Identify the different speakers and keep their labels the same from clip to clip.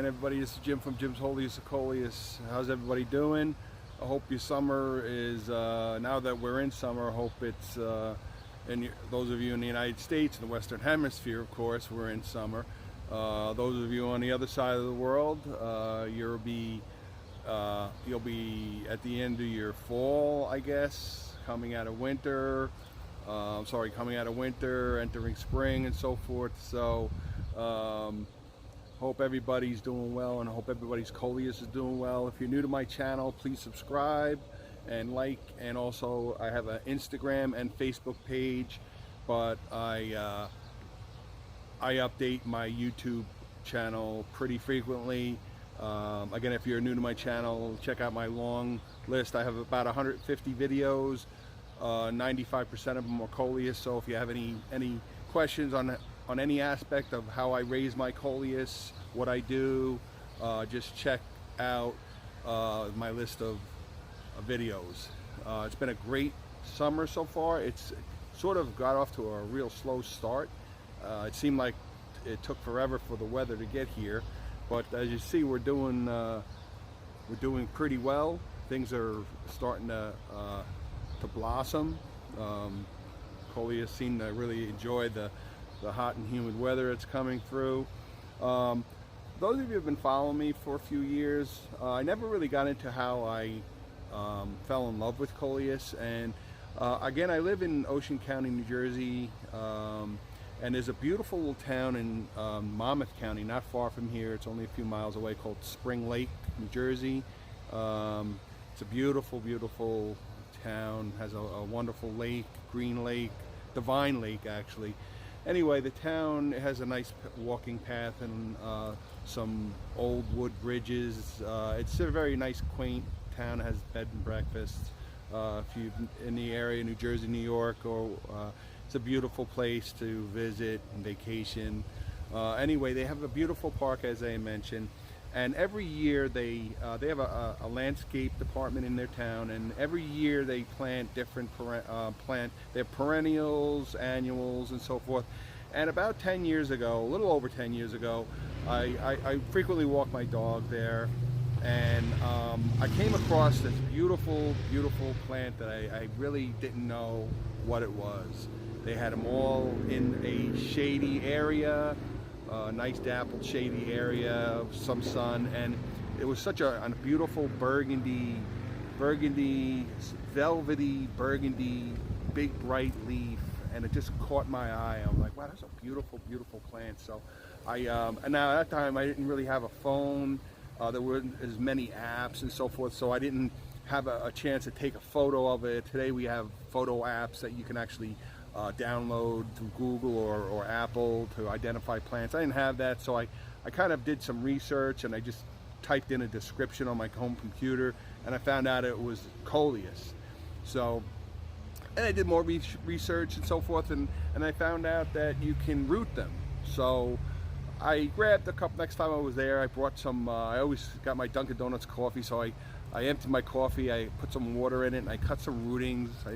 Speaker 1: everybody. This is Jim from Jim's Wholiest Collection. How's everybody doing? I hope your summer is, now that we're in summer, I hope it's, and those of you in the United States, in the Western Hemisphere, of course, we're in summer. Those of you on the other side of the world, you'll be at the end of your fall, I guess, coming out of winter. Coming out of winter, entering spring and so forth. So, hope everybody's doing well, and I hope everybody's Coleus is doing well. If you're new to my channel, please subscribe and like, and also I have an Instagram and Facebook page, but I update my YouTube channel pretty frequently. Again, if you're new to my channel, check out my long list. I have about 150 videos. 95% of them are Coleus. So if you have any questions on any aspect of how I raise my Coleus, what I do, just check out my list of videos. It's been a great summer so far. It's sort of got off to a real slow start. It seemed like it took forever for the weather to get here, but as you see, we're doing pretty well. Things are starting to blossom. Coleus seem to really enjoy the hot and humid weather that's coming through. Those of you who have been following me for a few years, I never really got into how I fell in love with Coleus. And again, I live in Ocean County, New Jersey, and there's a beautiful little town in Monmouth County, not far from here. It's only a few miles away, called Spring Lake, New Jersey. It's a beautiful, beautiful town. Has a wonderful lake, green lake, divine lake actually. Anyway, the town has a nice walking path and some old wood bridges. It's a very nice, quaint town. It has bed and breakfasts. If you're in the area, New Jersey, New York, or it's a beautiful place to visit and vacation. Anyway, they have a beautiful park, as I mentioned. And every year they have a landscape department in their town, and every year they plant different they have perennials, annuals, and so forth. And about 10 years ago, a little over 10 years ago, I frequently walk my dog there, and I came across this beautiful, beautiful plant that I really didn't know what it was. They had them all in a shady area. Nice dappled shady area, some sun, and it was such a beautiful burgundy, velvety burgundy, big bright leaf, and it just caught my eye. I'm like, wow, that's a beautiful, beautiful plant. So and now at that time I didn't really have a phone. There weren't as many apps and so forth, so I didn't have a chance to take a photo of it. Today we have photo apps that you can actually download through Google or Apple to identify plants. I didn't have that, so I kind of did some research, and I just typed in a description on my home computer, and I found out it was Coleus. So, and I did more research and so forth, and I found out that you can root them. So I grabbed a couple. Next time I was there, I brought some, I always got my Dunkin' Donuts coffee, so I emptied my coffee, I put some water in it, and I cut some rootings. I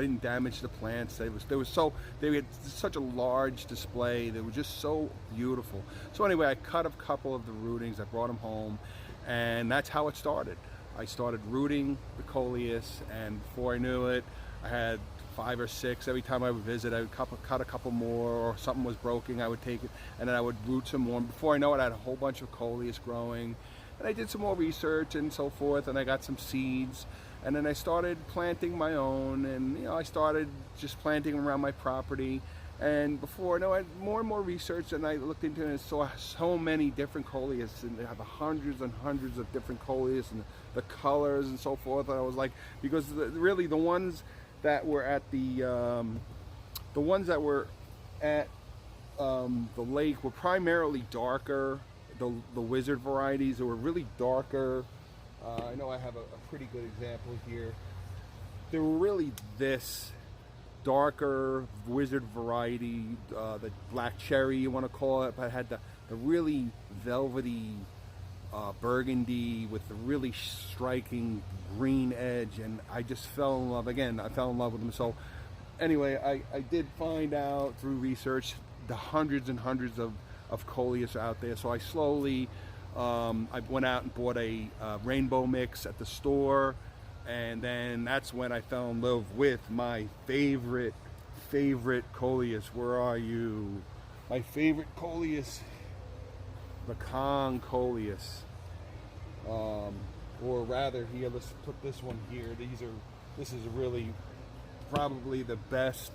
Speaker 1: didn't damage the plants. They had such a large display. They were just so beautiful. So anyway, I cut a couple of the rootings. I brought them home, and that's how it started. I started rooting the Coleus, and before I knew it, I had 5 or 6. Every time I would visit, I would cut a couple more, or something was broken, I would take it, and then I would root some more. And before I know it, I had a whole bunch of Coleus growing. And I did some more research and so forth, and I got some seeds, and then I started planting my own, and I started just planting around my property. And before I know it, more and more research, and I looked into it and saw so many different Coleus, and they have hundreds and hundreds of different Coleus, and the colors and so forth. And I was like, because really the ones that were at the lake were primarily darker. The wizard varieties that were really darker. I know I have a pretty good example here. They were really this darker wizard variety, the black cherry you want to call it, but it had the really velvety burgundy with the really striking green edge, and I just fell in love. Again, I fell in love with them. So anyway, I did find out through research the hundreds and hundreds of Coleus out there. So I slowly I went out and bought a rainbow mix at the store, and then that's when I fell in love with my favorite Coleus. Where are you? My favorite Coleus, the Kong Coleus. Or rather, here, let's put this one here. This is really probably the best.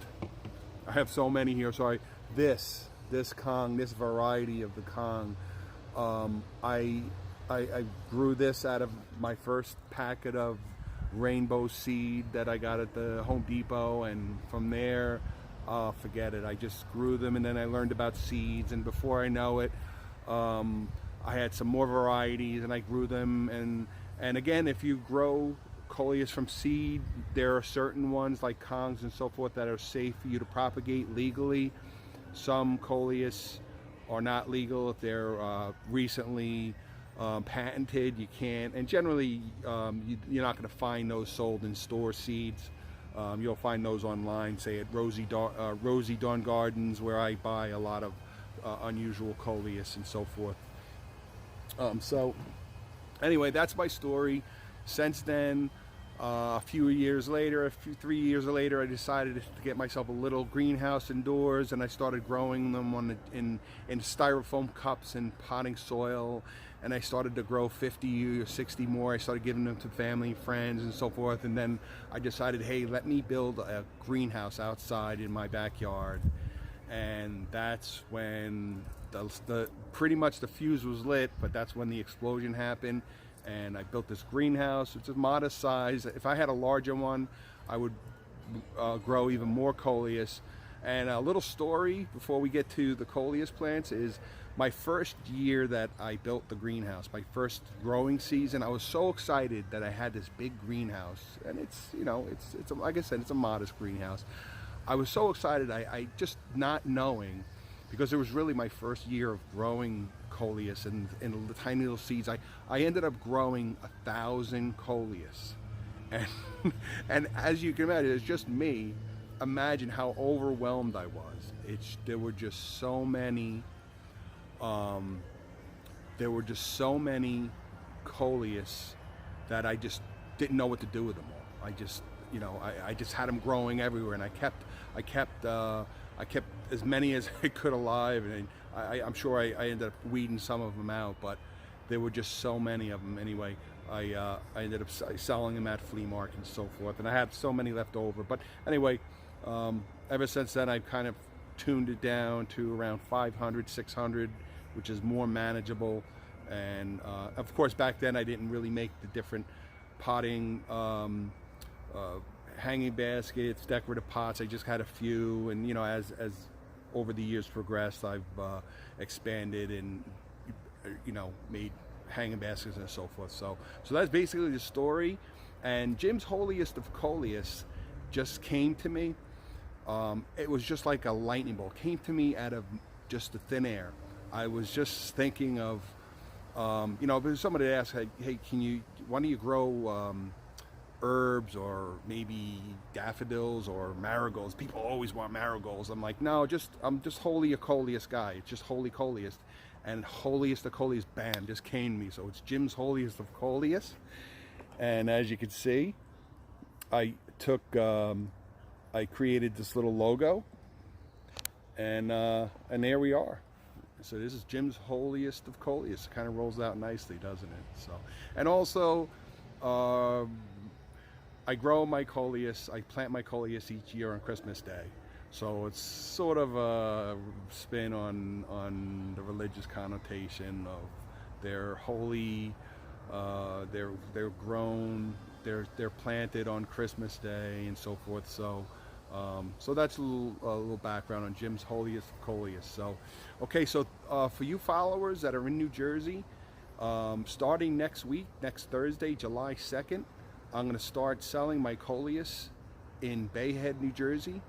Speaker 1: I have so many here. Sorry. This Kong, this variety of the Kong. I grew this out of my first packet of rainbow seed that I got at the Home Depot, and from there, forget it. I just grew them, and then I learned about seeds, and before I know it, I had some more varieties, and I grew them. And again, if you grow Coleus from seed, there are certain ones like Kongs and so forth that are safe for you to propagate legally. Some Coleus are not legal if they're recently patented. You can't, and generally you're not going to find those sold in store seeds. You'll find those online, say at Rosie Dawn Gardens, where I buy a lot of unusual Coleus and so forth. So anyway, that's my story. Since then, a few years later, 3 years later, I decided to get myself a little greenhouse indoors, and I started growing them in styrofoam cups and potting soil. And I started to grow 50 or 60 more. I started giving them to family, friends, and so forth. And then I decided, hey, let me build a greenhouse outside in my backyard. And that's when pretty much the fuse was lit, but that's when the explosion happened. And I built this greenhouse. It's a modest size. If I had a larger one, I would grow even more Coleus. And a little story before we get to the Coleus plants is my first year that I built the greenhouse, my first growing season, I was so excited that I had this big greenhouse. And it's, you know, it's like I said, it's a modest greenhouse. I was so excited, I just not knowing, because it was really my first year of growing Coleus and the tiny little seeds. I ended up growing 1,000 Coleus. And as you can imagine, it's just me. Imagine how overwhelmed I was. There were just so many Coleus that I just didn't know what to do with them all. I just had them growing everywhere, and I kept as many as I could alive, and I'm sure I ended up weeding some of them out, but there were just so many of them anyway. I ended up selling them at flea market and so forth, and I had so many left over. But anyway, ever since then, I've kind of tuned it down to around 500, 600, which is more manageable. And of course, back then I didn't really make the different potting, hanging baskets, decorative pots. I just had a few, and you know, as over the years progressed, I've expanded and, you know, made hanging baskets and so forth. So that's basically the story. And Jim's Wholiest of Coleus just came to me. It was just like a lightning bolt. It came to me out of just the thin air. I was just thinking of, you know, if somebody asked, hey, why don't you grow herbs or maybe daffodils or marigolds? People always want marigolds. I'm like, no, I'm just wholly a Coleus guy. It's just wholly Coleus. And Wholiest of Coleus, bam, just came to me. So it's Jim's Wholiest of Coleus. And as you can see, I created this little logo, and there we are. So this is Jim's Wholiest of Coleus. It kind of rolls out nicely, doesn't it? So, and also, I grow my Coleus. I plant my Coleus each year on Christmas Day. So it's sort of a spin on the religious connotation of they're holy, they're grown, they're planted on Christmas Day and so forth. So that's a little background on Jim's Wholiest of Coleus. So okay, so for you followers that are in New Jersey, starting next week, next Thursday, July 2nd, I'm going to start selling my Coleus in Bay Head, New Jersey.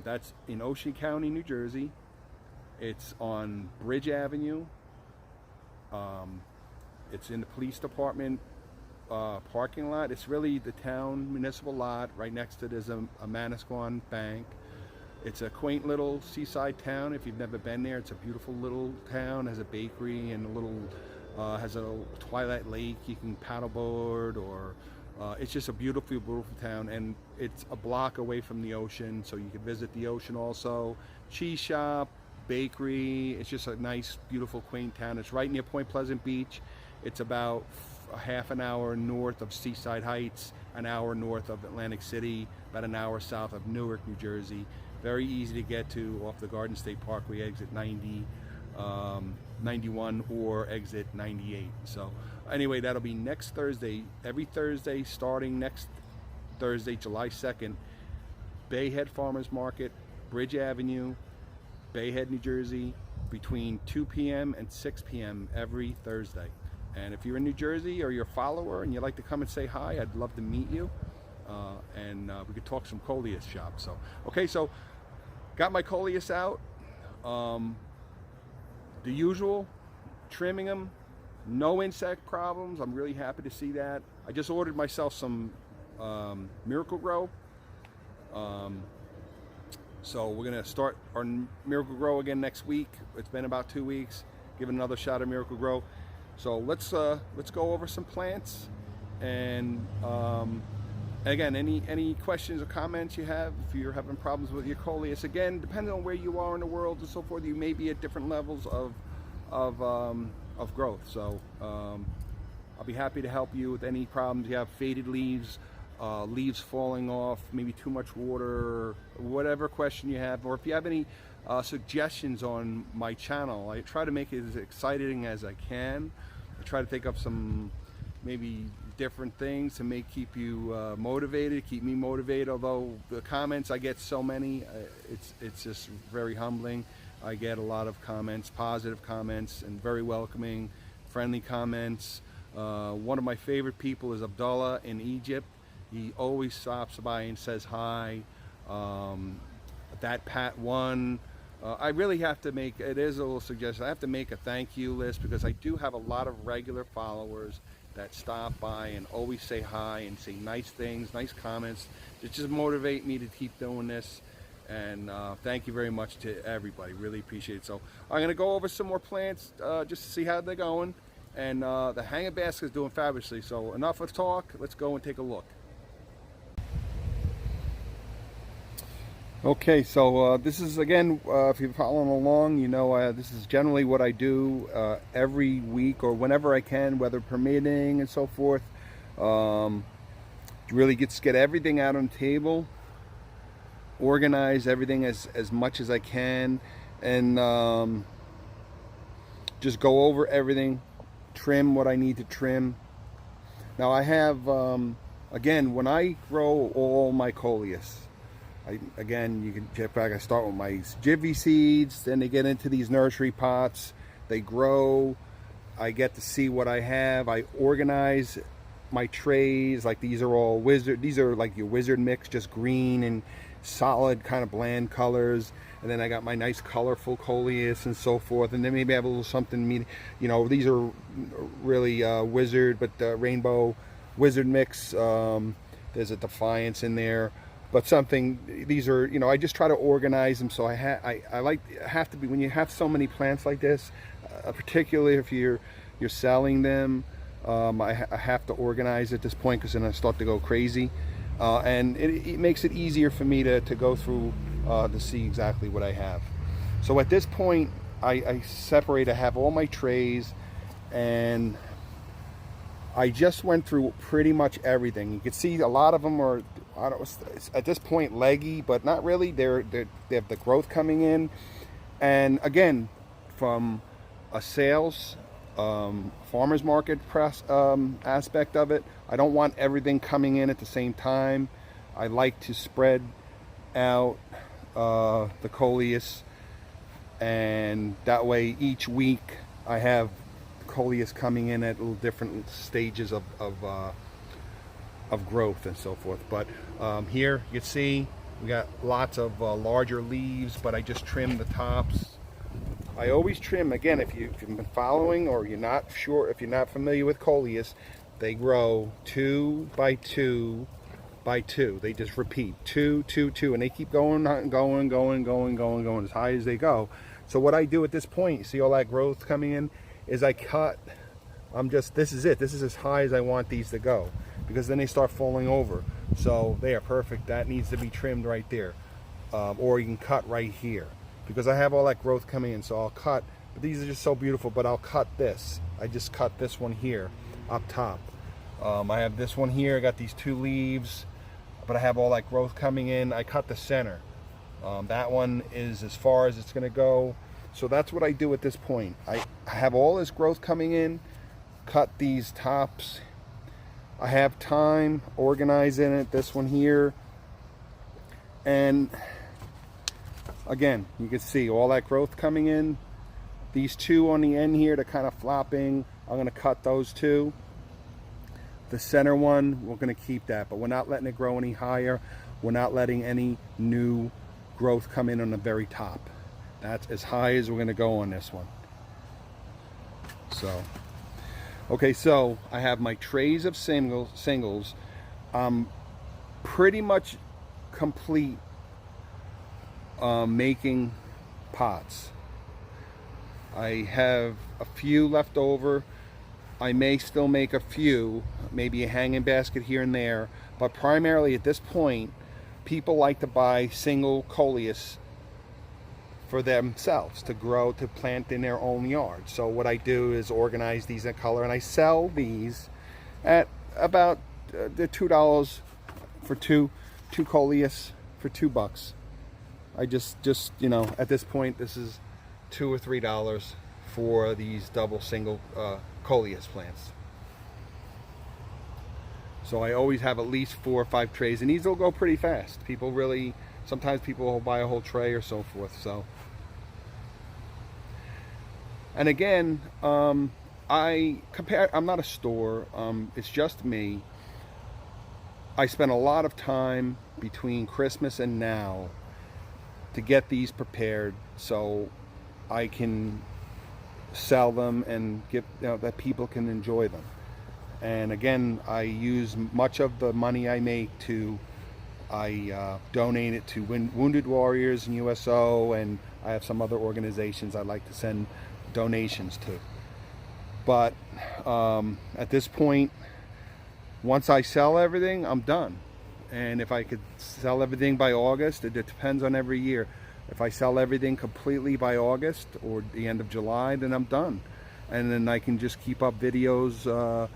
Speaker 1: That's in Ocean County, New Jersey. It's on Bridge Avenue. It's in the police department parking lot. It's really the town municipal lot. Right next to it is a Manasquan bank. It's a quaint little seaside town. If you've never been there, it's a beautiful little town. It has a bakery and a little, has a twilight lake. You can paddleboard, or it's just a beautiful, beautiful town. And it's a block away from the ocean, so you can visit the ocean also. Cheese shop, bakery. It's just a nice, beautiful, quaint town. It's right near Point Pleasant Beach. It's about a half an hour north of Seaside Heights, an hour north of Atlantic City, about an hour south of Newark, New Jersey. Very easy to get to off the Garden State Parkway, exit 90, 91, or exit 98. So anyway, that'll be next Thursday. Every Thursday starting next Thursday, July 2nd, Bayhead Farmers Market, Bridge Avenue, Bayhead, New Jersey, between 2 p.m. and 6 p.m. every Thursday. And if you're in New Jersey or you're a follower and you'd like to come and say hi, I'd love to meet you. And we could talk some Coleus shop. So, okay, so got my Coleus out. The usual, trimming them, no insect problems. I'm really happy to see that. I just ordered myself some Miracle Grow. So we're gonna start our Miracle Grow again next week. It's been about 2 weeks. Give it another shot of Miracle Grow. So let's go over some plants, and again, any questions or comments you have, if you're having problems with your Coleus, again, depending on where you are in the world and so forth, you may be at different levels of growth. So I'll be happy to help you with any problems you have. Faded leaves, leaves falling off, maybe too much water, whatever question you have, or if you have any suggestions on my channel. I try to make it as exciting as I can. I try to think of some maybe different things to keep you motivated, keep me motivated. Although the comments, I get so many, it's just very humbling. I get a lot of comments, positive comments, and very welcoming, friendly comments. One of my favorite people is Abdullah in Egypt. He always stops by and says hi. That Pat one. I really have to make, it is a little suggestion, I have to make a thank you list, because I do have a lot of regular followers that stop by and always say hi and say nice things, nice comments, that just motivate me to keep doing this. And thank you very much to everybody, really appreciate it. So I'm going to go over some more plants just to see how they're going. And the hanger basket is doing fabulously. So enough of talk, let's go and take a look. Okay, so this is, again, if you're following along, you know this is generally what I do every week or whenever I can, weather permitting and so forth. Really get everything out on the table, organize everything as much as I can, and just go over everything, trim what I need to trim. Now I have, again, when I grow all my Coleus, again, you can check back. I start with my Jiffy seeds, then they get into these nursery pots, they grow, I get to see what I have, I organize my trays. Like these are all wizard, these are like your wizard mix, just green and solid kind of bland colors. And then I got my nice colorful Coleus and so forth, and then maybe I have a little something, you know, these are really wizard, but rainbow wizard mix. There's a Defiance in there. But something, these are, you know, I just try to organize them. So I have to be, when you have so many plants like this, particularly if you're selling them, I have to organize at this point, because then I start to go crazy. And it makes it easier for me to go through to see exactly what I have. So at this point, I separate, I have all my trays, and I just went through pretty much everything. You can see a lot of them are, at this point, leggy, but not really. They have the growth coming in. And again, from a sales, farmers market press aspect of it, I don't want everything coming in at the same time. I like to spread out the Coleus, and that way each week I have Coleus coming in at little different stages of growth and so forth. But here you can see we got lots of larger leaves, but I just trim the tops. I always trim, again, if you've been following or you're not sure, if you're not familiar with Coleus, they grow 2 by 2 by 2. They just repeat 2, 2, 2, and they keep going as high as they go. So what I do at this point, you see all that growth coming in, is I cut. This is it. This is as high as I want these to go, because then they start falling over. So they are perfect. That needs to be trimmed right there, or you can cut right here, because I have all that growth coming in. So I'll cut. But these are just so beautiful. But I'll cut this. I just cut this one here up top. I have this one here. I got these 2 leaves, but I have all that growth coming in. I cut the center. That one is as far as it's going to go. So that's what I do at this point. I have all this growth coming in, cut these tops. I have time organizing it, this one here. And again, you can see all that growth coming in. These 2 on the end here, they're kind of flopping. I'm going to cut those 2. The center one, we're going to keep that, but we're not letting it grow any higher. We're not letting any new growth come in on the very top. That's as high as we're going to go on this one. So, okay, so I have my trays of singles. Pretty much complete making pots. I have a few left over. I may still make a few, maybe a hanging basket here and there, but primarily at this point, people like to buy single Coleus for themselves to grow, to plant in their own yard. So what I do is organize these in color, and I sell these at about the $2 for two Coleus for $2. I just you know, at this point, this is $2 or $3 for these double single Coleus plants. So I always have at least 4 or 5 trays, and these will go pretty fast. Sometimes people will buy a whole tray or so forth. So, and again, I'm not a store. It's just me. I spent a lot of time between Christmas and now to get these prepared, so I can sell them and that people can enjoy them. And again, I use much of the money I make I donate it to Wounded Warriors and USO, and I have some other organizations I like to send donations to. But at this point, once I sell everything, I'm done. And if I could sell everything by August, it depends on every year. If I sell everything completely by August or the end of July, then I'm done. And then I can just keep up videos,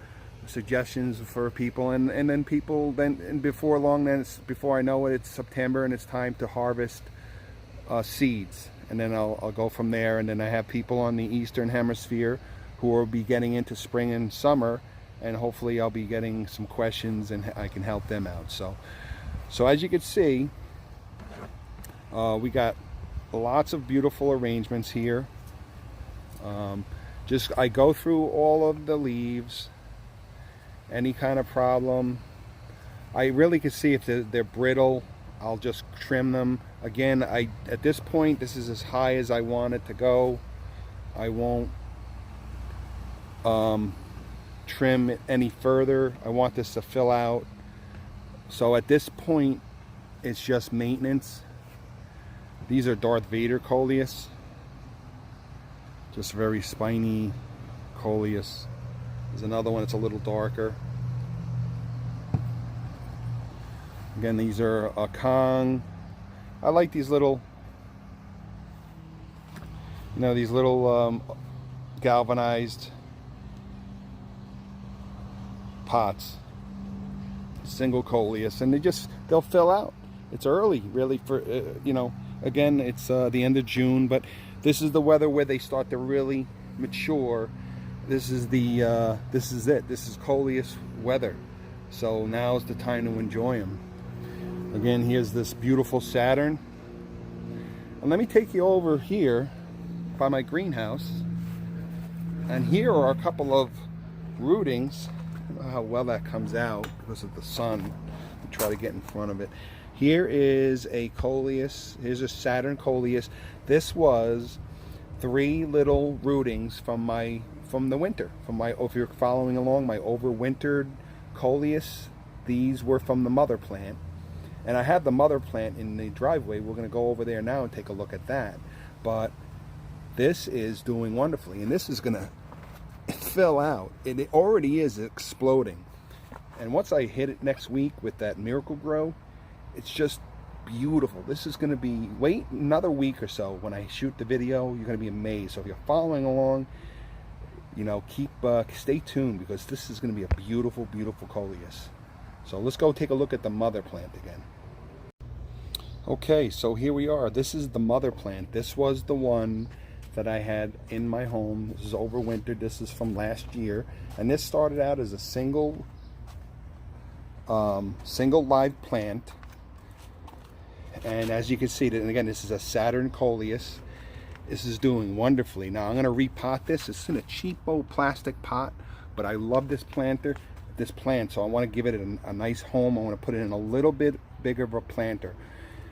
Speaker 1: suggestions for people, and then people, and before long, before I know it, it's September and it's time to harvest seeds. And then I'll go from there. And then I have people on the Eastern Hemisphere who will be getting into spring and summer, and hopefully I'll be getting some questions and I can help them out. So as you can see, we got lots of beautiful arrangements here. I go through all of the leaves, any kind of problem. I really can see if they're brittle, I'll just trim them. Again, at this point, this is as high as I want it to go. I won't trim it any further. I want this to fill out. So at this point, it's just maintenance. These are Darth Vader Coleus. Just very spiny Coleus. There's another one that's a little darker. Again, these are a Kong. I like these little, these little galvanized pots. Single Coleus, and they'll fill out. It's early, really, for again, it's the end of June, but this is the weather where they start to really mature. This is it. This is Coleus weather. So now's the time to enjoy them. Again, here's this beautiful Saturn. And let me take you over here by my greenhouse. And here are a couple of rootings. I don't know how well that comes out because of the sun. I'll try to get in front of it. Here is a Coleus. Here's a Saturn Coleus. This was 3 little rootings from the winter. If you're following along, my overwintered Coleus. these were from the mother plant. And I have the mother plant in the driveway. We're going to go over there now and take a look at that. But this is doing wonderfully. And this is going to fill out. It already is exploding. And once I hit it next week with that Miracle Grow, it's just beautiful. This is going to be, wait another week or so when I shoot the video, you're going to be amazed. So if you're following along, you know, stay tuned, because this is going to be a beautiful, beautiful Coleus. So let's go take a look at the mother plant again. Okay, so here we are. This is the mother plant. This was the one that I had in my home. This is overwintered. This is from last year, and this started out as a single live plant. And as you can see, and again, this is a Saturn Coleus. This is doing wonderfully. Now I'm going to repot this. It's in a cheapo plastic pot, but I love this plant, so I want to give it a nice home. I want to put it in a little bit bigger of a planter.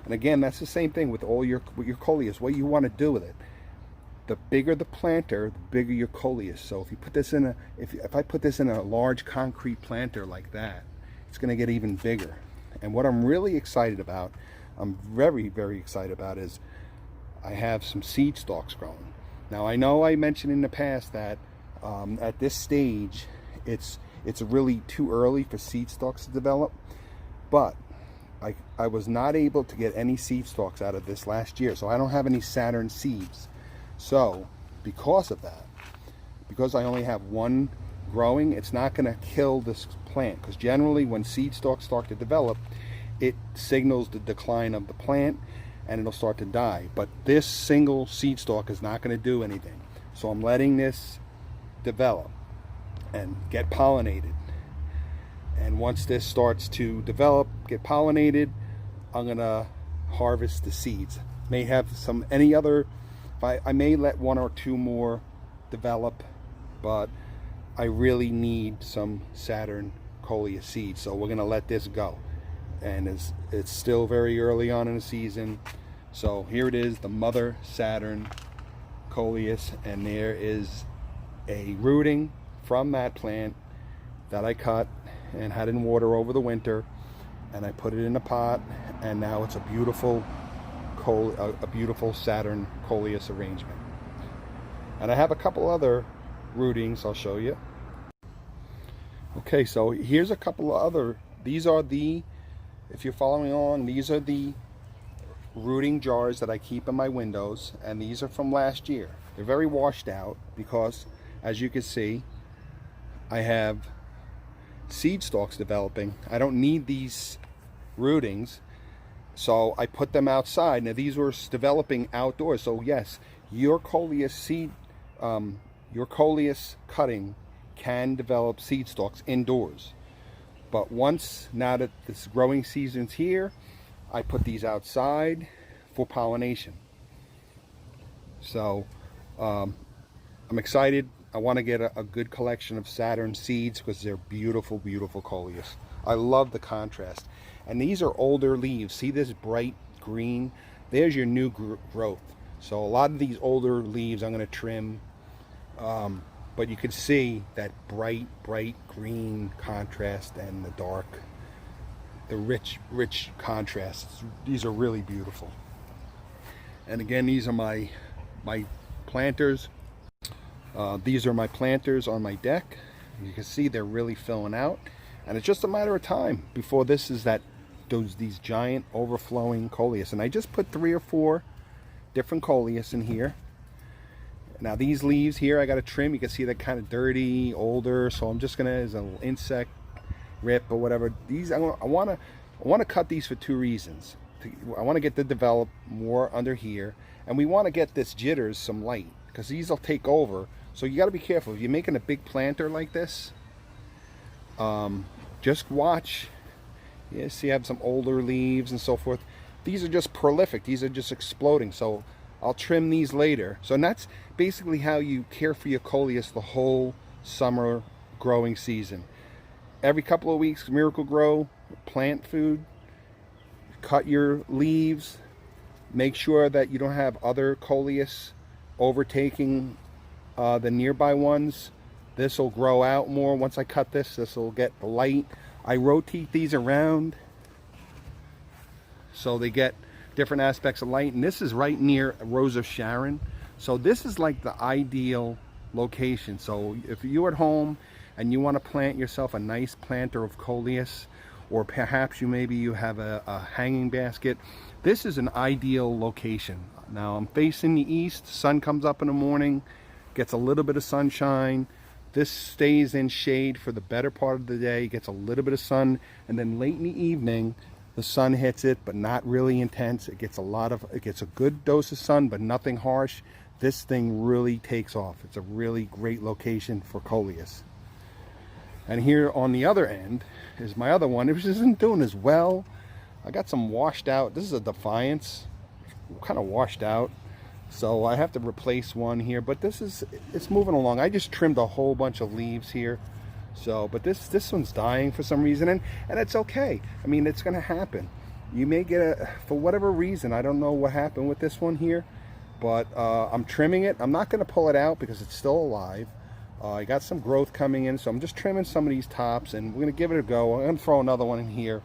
Speaker 1: And again, that's the same thing with your Coleus. What you want to do with it, the bigger the planter, the bigger your Coleus. So if you put this in if I put this in a large concrete planter like that, it's going to get even bigger. And what I'm really excited about, I'm very, very excited about, is I have some seed stalks growing. Now I know I mentioned in the past that at this stage it's really too early for seed stalks to develop, but I was not able to get any seed stalks out of this last year, so I don't have any Saturn seeds. So because of that, because I only have one growing, it's not going to kill this plant, because generally when seed stalks start to develop, it signals the decline of the plant and it'll start to die. But this single seed stalk is not going to do anything. So I'm letting this develop and get pollinated. And once this starts to develop, get pollinated, I'm going to harvest the seeds. May have I may let one or two more develop, but I really need some Saturn Coleus seeds. So we're going to let this go. And it's still very early on in the season. So here it is, the mother Saturn Coleus, and there is a rooting from that plant that I cut and had in water over the winter, and I put it in a pot, and now it's a beautiful Saturn Coleus arrangement. And I have a couple other rootings I'll show you. Okay, so here's a couple of other, if you're following along, these are the rooting jars that I keep in my windows, and these are from last year. They're very washed out because, as you can see, I have seed stalks developing. I don't need these rootings, so I put them outside. Now these were developing outdoors, so yes, your Coleus cutting can develop seed stalks indoors. But now that this growing season's here, I put these outside for pollination. So I'm excited. I want to get a good collection of Saturn seeds because they're beautiful, beautiful Coleus. I love the contrast. And these are older leaves. See this bright green? There's your new growth. So a lot of these older leaves I'm going to trim. But you can see that bright green contrast and the dark, the rich contrasts. These are really beautiful. And again, these are my planters. These are my planters on my deck. You can see they're really filling out. And it's just a matter of time before this is these giant overflowing Coleus. And I just put 3 or 4 different Coleus in here. Now these leaves here I got to trim. You can see they're kind of dirty, older, so I'm just gonna, as an insect rip or whatever, these I want to cut these for 2 reasons. I want to get to develop more under here, and we want to get this jitters some light, because these will take over. So you got to be careful if you're making a big planter like this. Just watch. Yes, you have some older leaves and so forth. These are just prolific. These are just exploding. So I'll trim these later. So that's basically how you care for your Coleus the whole summer growing season. Every couple of weeks, Miracle Grow, plant food, cut your leaves, make sure that you don't have other Coleus overtaking the nearby ones. This will grow out more. Once I cut this will get the light. I rotate these around so they get different aspects of light. And this is right near Rose of Sharon. So this is like the ideal location. So if you're at home and you want to plant yourself a nice planter of Coleus, or perhaps you have a hanging basket, this is an ideal location. Now I'm facing the east, sun comes up in the morning, gets a little bit of sunshine. This stays in shade for the better part of the day, gets a little bit of sun, and then late in the evening the sun hits it, but not really intense. It gets a good dose of sun, but nothing harsh. This thing really takes off. It's a really great location for Coleus. And here on the other end is my other one, which isn't doing as well. I got some washed out. This is a Defiance, kind of washed out. So I have to replace one here, but it's moving along. I just trimmed a whole bunch of leaves here. So, but this one's dying for some reason, and it's okay. I mean, it's gonna happen. You may get for whatever reason, I don't know what happened with this one here, but I'm trimming it. I'm not gonna pull it out because it's still alive. I got some growth coming in, so I'm just trimming some of these tops, and we're gonna give it a go. I'm gonna throw another one in here.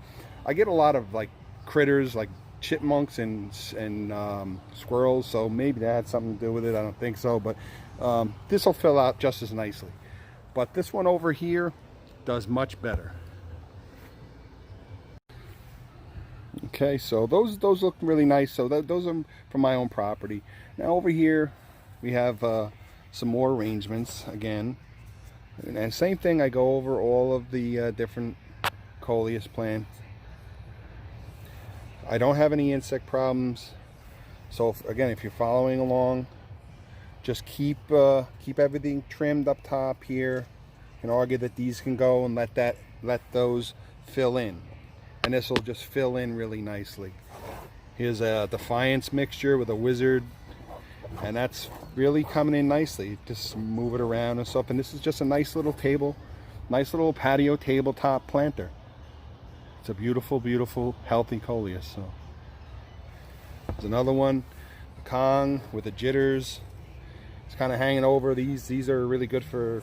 Speaker 1: I get a lot of like critters, like chipmunks and squirrels, so maybe that had something to do with it. I don't think so, but this will fill out just as nicely. But this one over here does much better. Okay, so those look really nice. So those are from my own property. Now over here we have some more arrangements again, and same thing. I go over all of the different Coleus plants. I don't have any insect problems. So again, if you're following along, just keep everything trimmed up top here. You can argue that these can go and let those fill in, and this will just fill in really nicely. Here's a Defiance mixture with a Wizard, and that's really coming in nicely. Just move it around and stuff, and this is just a nice little table, nice little patio tabletop planter. It's a beautiful, beautiful, healthy Coleus. So there's another one, the Kong with the jitters. It's kind of hanging over. These are really good for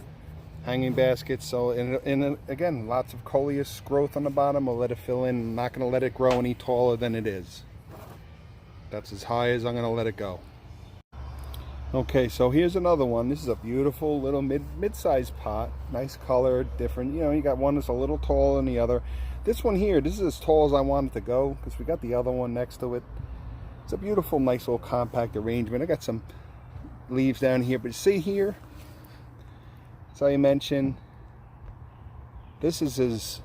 Speaker 1: hanging baskets. So and again, lots of Coleus growth on the bottom. We'll let it fill in. I'm not going to let it grow any taller than it is. That's as high as I'm going to let it go. Okay, so here's another one. This is a beautiful little mid-sized pot. Nice color, different. You know, you got one that's a little taller than the other. This one here, this is as tall as I want it to go because we got the other one next to it. It's a beautiful, nice little compact arrangement. I got some leaves down here, but see here, as I mentioned, this is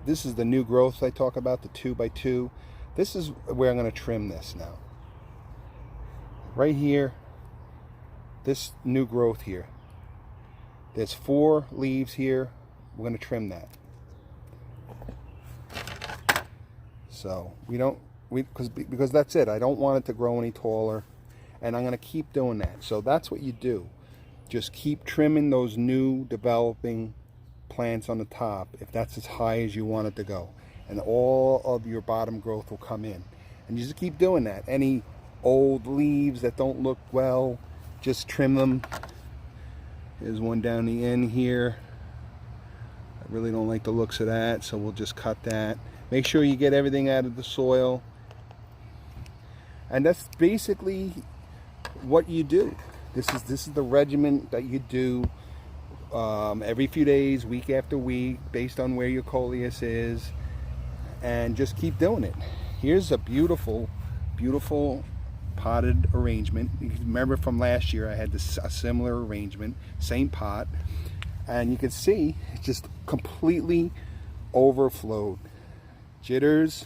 Speaker 1: the new growth I talk about, the 2x2. This is where I'm going to trim this now. Right here, this new growth here. There's 4 leaves here. We're going to trim that. So because that's it. I don't want it to grow any taller, and I'm going to keep doing that. So that's what you do. Just keep trimming those new developing plants on the top if that's as high as you want it to go, and all of your bottom growth will come in. And you just keep doing that. Any old leaves that don't look well, just trim them. There's one down the end here. I really don't like the looks of that, so we'll just cut that. Make sure you get everything out of the soil. And that's basically what you do. This is the regimen that you do every few days, week after week, based on where your Coleus is, and just keep doing it. Here's a beautiful, beautiful potted arrangement. You can remember from last year I had a similar arrangement, same pot, and you can see it just completely overflowed. Jitters,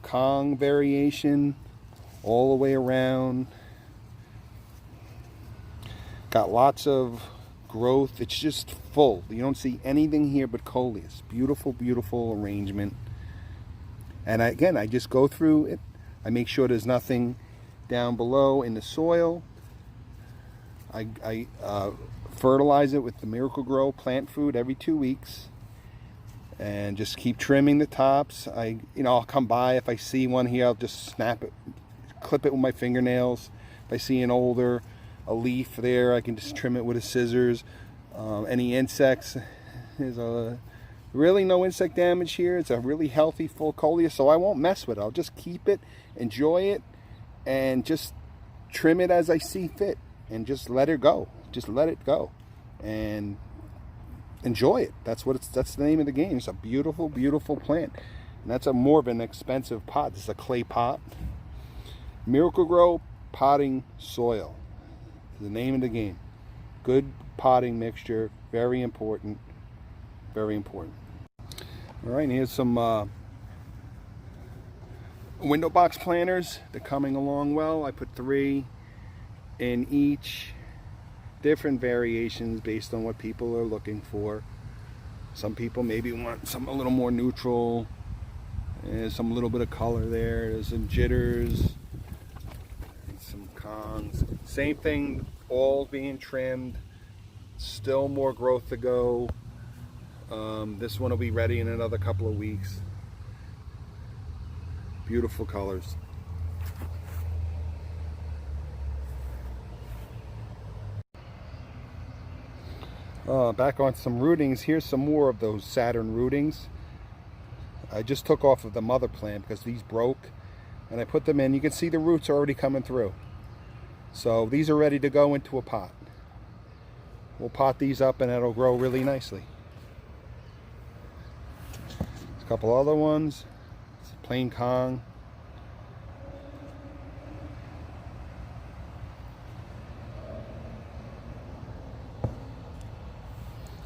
Speaker 1: Kong variation, all the way around. Got lots of growth. It's just full. You don't see anything here but Coleus. Beautiful, beautiful arrangement. And again, I just go through it. I make sure there's nothing down below in the soil. I fertilize it with the Miracle-Gro plant food every 2 weeks. And just keep trimming the tops. I'll come by if I see one here. I'll just snap it, clip it with my fingernails. If I see a leaf there, I can just trim it with a scissors. Any insects, there's a Really no insect damage here. It's a really healthy full Coleus, so I won't mess with it. I'll just keep it, enjoy it, and just trim it as I see fit, and just let it go. Just let it go and enjoy it. That's the name of the game. It's a beautiful, beautiful plant. And that's a more of an expensive pot. This is a clay pot. Miracle Grow potting soil is the name of the game. Good potting mixture, very important, very important. All right, and here's some window box planters. They're coming along well. I put 3 in each, different variations based on what people are looking for. Some people maybe want some a little more neutral. There's some little bit of color there. There's some jitters, some Kongs. Same thing, all being trimmed. Still more growth to go. This one will be ready in another couple of weeks. Beautiful colors. Back on some rootings. Here's some more of those Saturn rootings. I just took off of the mother plant because these broke, and I put them in. You can see the roots are already coming through. So these are ready to go into a pot. We'll pot these up and it'll grow really nicely. A couple other ones. It's a plain Kong.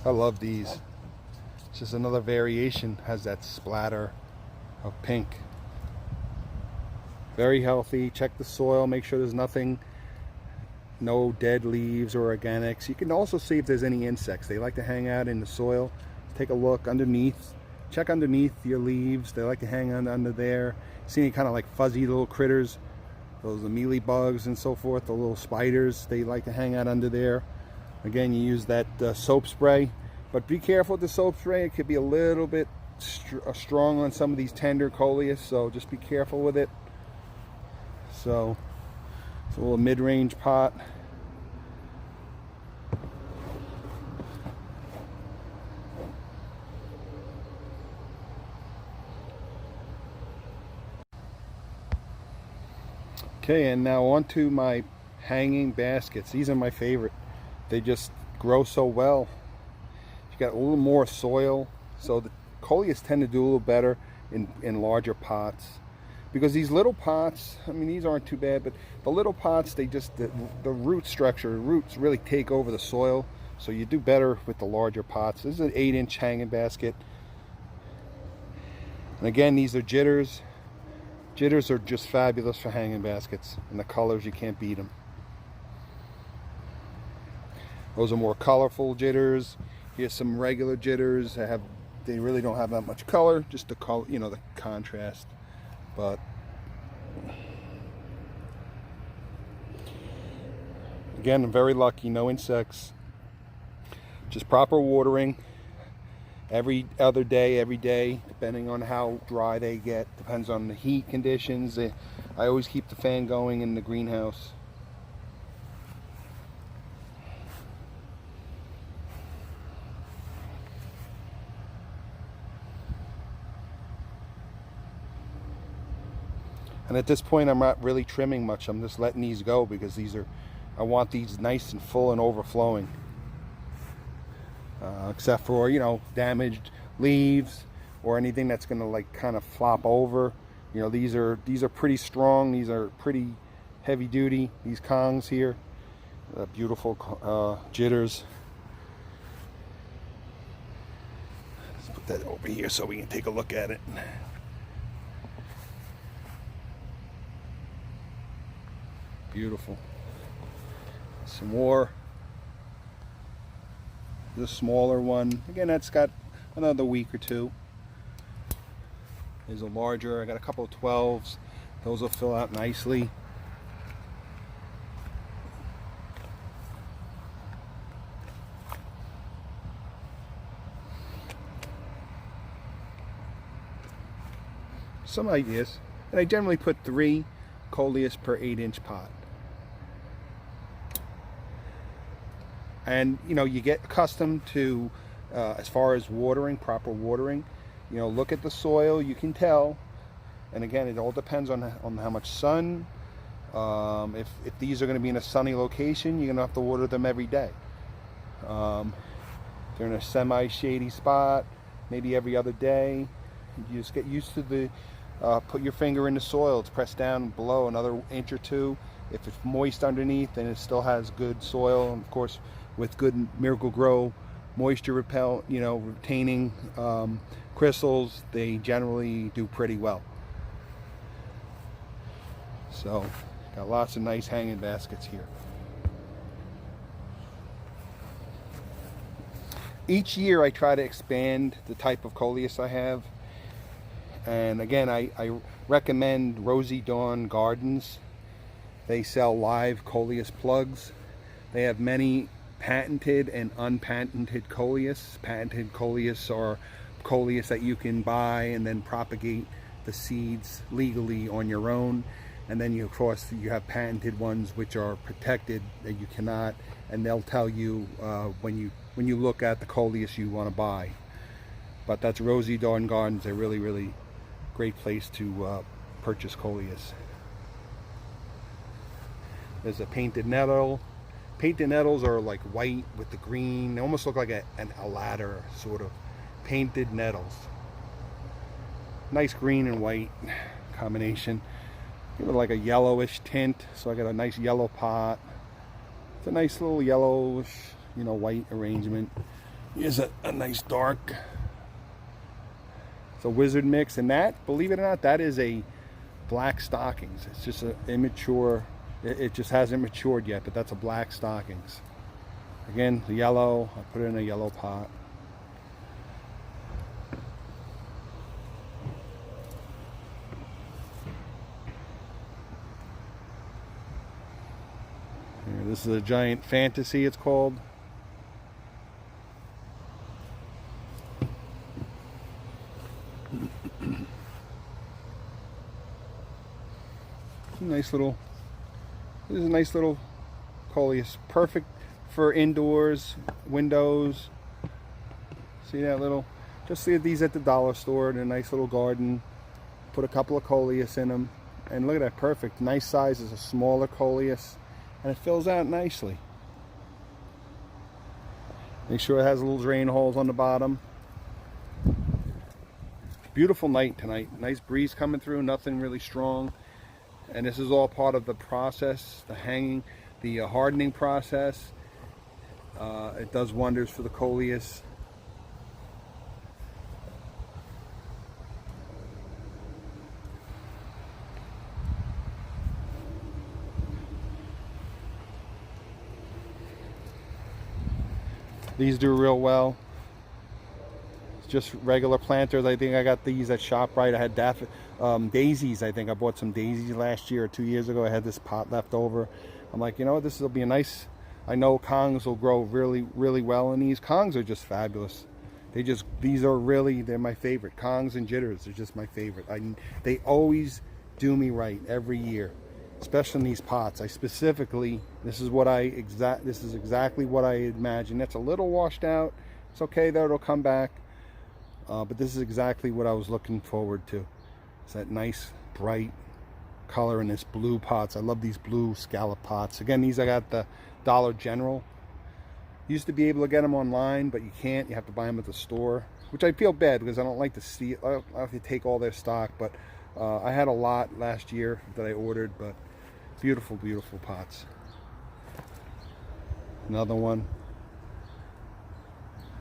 Speaker 1: I love these. It's just another variation, has that splatter of pink. Very healthy. Check the soil, make sure there's nothing, no dead leaves or organics. You can also see if there's any insects. They like to hang out in the soil. Take a look underneath. Check underneath your leaves. They like to hang on under there. See any kind of like fuzzy little critters, those mealy bugs and so forth, the little spiders, they like to hang out under there. Again, you use that soap spray, but be careful with the soap spray. It could be a little bit strong on some of these tender Coleus, so just be careful with it. So it's a little mid-range pot. Okay, and now on to my hanging baskets. These are my favorite. They just grow so well. You got a little more soil, so the Coleus tend to do a little better in larger pots, because these little pots, I mean, these aren't too bad, but the little pots, they just, the root structure, roots really take over the soil, so you do better with the larger pots. This is an 8-inch hanging basket, and again, these are jitters. Jitters are just fabulous for hanging baskets, and the colors, you can't beat them. Those are more colorful jitters. Here's some regular jitters. They really don't have that much color, just the color, you know, the contrast. But again, I'm very lucky, no insects. Just proper watering every other day, every day, depending on how dry they get. Depends on the heat conditions. I always keep the fan going in the greenhouse. And at this point, I'm not really trimming much. I'm just letting these go because I want these nice and full and overflowing. Except for, you know, damaged leaves or anything that's going to like kind of flop over. You know, these are pretty strong. These are pretty heavy duty. These Kongs here, beautiful jitters. Let's put that over here so we can take a look at it. Beautiful. Some more. The smaller one. Again, that's got another week or two. There's a larger. I got a couple of 12s. Those will fill out nicely. Some ideas. And I generally put 3 Coleus per 8-inch pot. And you know, you get accustomed to as far as watering, proper watering. You know, look at the soil, you can tell. And again, it all depends on how much sun. If these are going to be in a sunny location, you're going to have to water them every day. If they're in a semi-shady spot, maybe every other day. You just get used to the, put your finger in the soil, it's pressed down below another inch or two. If it's moist underneath, then it still has good soil. And of course, with good Miracle Grow moisture retaining crystals, they generally do pretty well. So, got lots of nice hanging baskets here. Each year I try to expand the type of Coleus I have. And again, I recommend Rosy Dawn Gardens. They sell live Coleus plugs. They have many patented and unpatented Coleus. Patented Coleus are Coleus that you can buy and then propagate the seeds legally on your own. And then of course you have patented ones which are protected that you cannot, and they'll tell you when you look at the Coleus you want to buy. But that's Rosy Dawn Gardens. They're really great place to purchase Coleus. There's a painted nettle. Painted nettles are like white with the green. They almost look like a ladder, sort of. Painted nettles. Nice green and white combination. Give it like a yellowish tint, so I got a nice yellow pot. It's a nice little yellowish, white arrangement. Here's a nice dark. It's a wizard mix, and that, believe it or not, that is a black stockings. It's just an immature, it just hasn't matured yet, but that's a black stockings. Again, the yellow, I put it in a yellow pot. Here, this is a giant fantasy, it's called. This is a nice little Coleus, perfect for indoors, windows. See that little, just see these at the dollar store in a nice little garden. Put a couple of Coleus in them, and look at that, perfect, nice size. Is a smaller Coleus, and it fills out nicely. Make sure it has little drain holes on the bottom. Beautiful night tonight, nice breeze coming through, nothing really strong. And this is all part of the process, the hanging, the hardening process. It does wonders for the Coleus. These do real well. Just regular planters. I think I got these at ShopRite. I had daisies. I think I bought some daisies last year or 2 years ago. I had this pot left over. I'm like, you know what, this will be a nice, I know Kongs will grow really well in these. Kongs are just fabulous. They're my favorite. Kongs and jitters are just my favorite. They always do me right every year, especially in these pots. This is exactly what I imagined. That's a little washed out. It's okay though, it'll come back. But this is exactly what I was looking forward to. It's that nice bright color in this blue pots. I love these blue scallop pots. Again, these I got the Dollar General. Used to be able to get them online, but you can't. You have to buy them at the store, which I feel bad because I don't like to see. I have to take all their stock, but I had a lot last year that I ordered. But beautiful pots. Another one.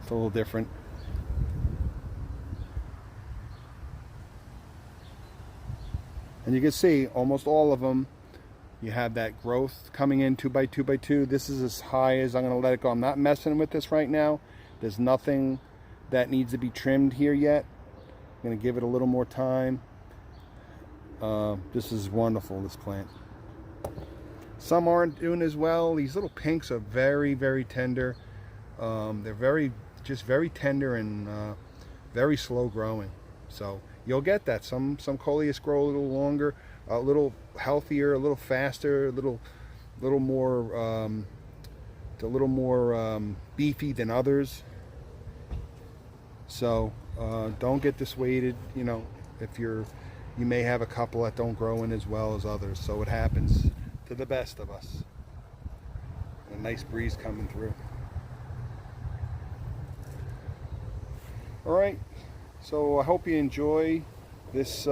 Speaker 1: It's a little different. And you can see almost all of them, you have that growth coming in 2 by 2 by 2. This is as high as I'm going to let it go. I'm not messing with this right now. There's nothing that needs to be trimmed here yet. I'm going to give it a little more time. This is wonderful, this plant. Some aren't doing as well. These little pinks are very tender. They're very tender and very slow growing. So you'll get that. Some Coleus grow a little longer, a little healthier, a little faster, a little more beefy than others. So don't get dissuaded. You know, if you may have a couple that don't grow in as well as others. So it happens to the best of us. A nice breeze coming through. All right, so I hope you enjoy this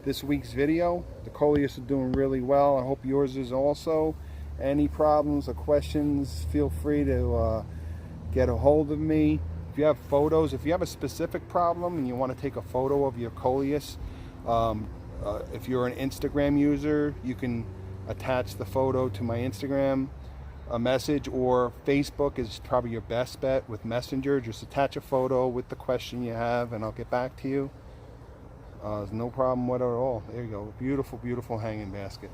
Speaker 1: this week's video. The Coleus is doing really well. I hope yours is also. Any problems or questions, feel free to get a hold of me. If you have photos, if you have a specific problem and you want to take a photo of your Coleus, if you're an Instagram user, you can attach the photo to my Instagram a message, or Facebook is probably your best bet with Messenger. Just attach a photo with the question you have and I'll get back to you. There's no problem with it at all. There you go. Beautiful, beautiful hanging basket.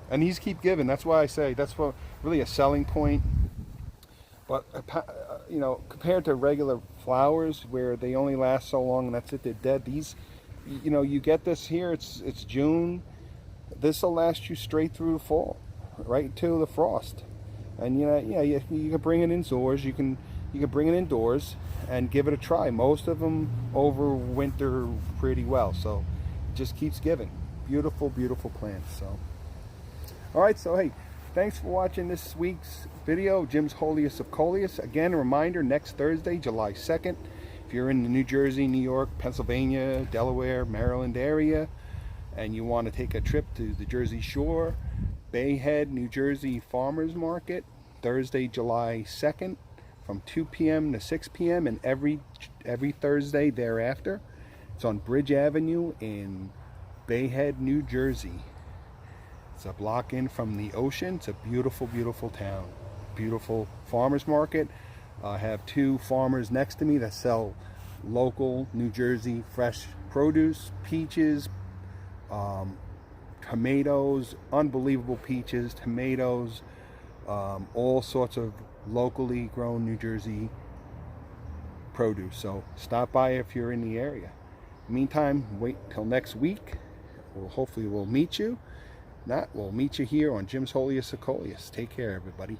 Speaker 1: And these keep giving. That's why I say that's what really a selling point. But you know, compared to regular flowers where they only last so long and that's it, they're dead. These, you know, you get this here. It's June. This will last you straight through the fall, right to the frost. And you can bring it indoors. You can bring it indoors and give it a try. Most of them overwinter pretty well, so it just keeps giving. Beautiful, beautiful plants. So, all right. So hey, thanks for watching this week's video, Jim's Wholiest of Coleus. Again, a reminder: next Thursday, July 2nd, if you're in the New Jersey, New York, Pennsylvania, Delaware, Maryland area, and you want to take a trip to the Jersey Shore, Bayhead, New Jersey Farmers Market, Thursday, July 2nd, from 2 p.m. to 6 p.m. and every Thursday thereafter. It's on Bridge Avenue in Bayhead, New Jersey. It's a block in from the ocean. It's a beautiful, beautiful town. Beautiful farmers market. I have two farmers next to me that sell local New Jersey fresh produce, peaches, tomatoes, unbelievable peaches, tomatoes, all sorts of locally grown New Jersey produce. So stop by if you're in the area. Meantime, wait till next week. Hopefully we'll meet you. Not, we'll meet you here on Jim's Wholiest of Coleus. Take care, everybody.